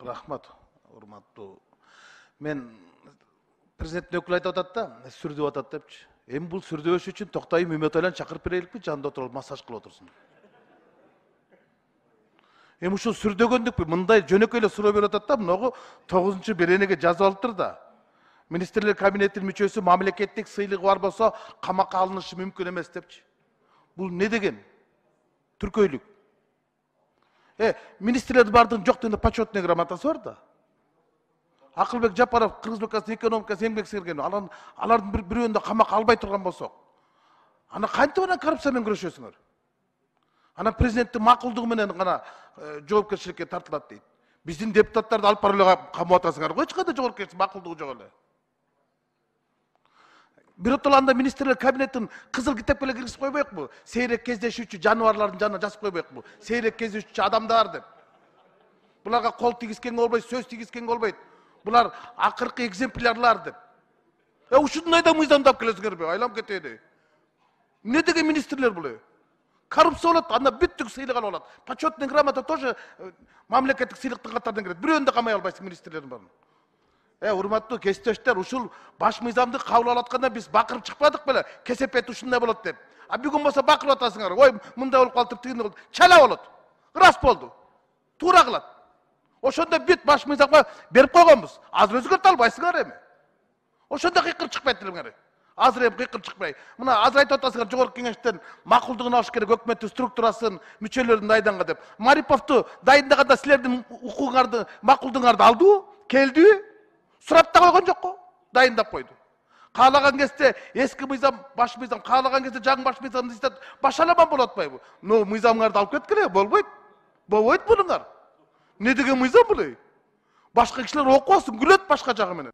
Рахмат, урматтуу. Мен президенттин өкүлү айтып атат да, сүрдөп атат депчи. Эми бул сүрдөбөш үчүн Токтоев Мөмөтайлан чакырып береликпи, жанында отуруп массаж кылып отурсун. Эми ушул сүрдөгөндүкпү, мындай жөнөкөй эле суроо берип атат да, мынагу 9-беренеге жазып алыптыр да. Министрлер кабинетинин мүчөсү мамлекеттик сыйлыгы бар болсо камакка алынышы мүмкүн эмес депчи. Бул не деген? Түркөйлүк. Министрлердин бардыгын жок дегенде почетный грамотасы бар да. Акылбек Жапаров Кыргыз Республикасынын экономикасы эмгек сіңірген. Алардын бирөөнү да камакка албай турган болсок. Ана кантип анан коррупция менен күрөшөсүңөр? Ана президенттин макулдугу менен гана жоопкерчиликке тартылат дейт. Биздин депутаттарды алып барып эле камап атасыңар го, эч кандай жоопкерчилик макулдугу жок эле. Биротоланда министрлер кабинетин кызыл китепке эле киргизип койбойкпу? Сейрек кездешүүчү жаныбарлардын жанына жазып койбойкпу? Сейрек кездешүүчү адамдар деп. Буларга кол тийгизгенге болбойт, сөз тийгизгенге болбойт. Булар акыркы экземплярлар деп. Ушундай да мыйзамдап келесиңерби? Айлам кетеди. Не деген министрлер бул? Коррупция болот, анда бүттүк сыйлык алып алат. Почетный грамота тоже мамлекеттик сыйлыктын катарынан кирет. Бирөөнү да камай албайсың министрлердин барын. Урматтуу кесиптештер, ушул баш мыйзамды кабыл алып атканда биз бакырып чыкпадык беле? Кесепет ушундай болот деп. Бүгүн болсо бакырып атасыңар. Ой, мындай болуп калды, тигиндей болду. Чала болот. Рас болду. Туура кылат. Ошондо бүт баш мыйзамга берип койгонбуз. Азыр өзгөртө албайсыңар эми. Ошондо кыйкыр чыкпайт элеңер. Азыр эми кыйкыр чыкпай. Мына азыр айтып атасыңар, жогорку кеңештен макулдугун алыш керек, өкмөттүн структурасын, мүчөлөрүн дайынданга деп. Мариповду дайындаганда силердин укугуңарды, макулдугуңарды алдыбы? Келдиби? Сурап да койгон жок го. Дайындап койду. Каалаган кезде эски мыйзам, баш мыйзам, каалаган кезде жаңы баш мыйзамды издеп башаламан болуп атпайбы? Но мыйзамыңарды алып кеткиле, болбойт. Болбойт булуңар. Не деген мыйзам бул? Башка кишилер окуп алсын, күлөт башка жагы менен.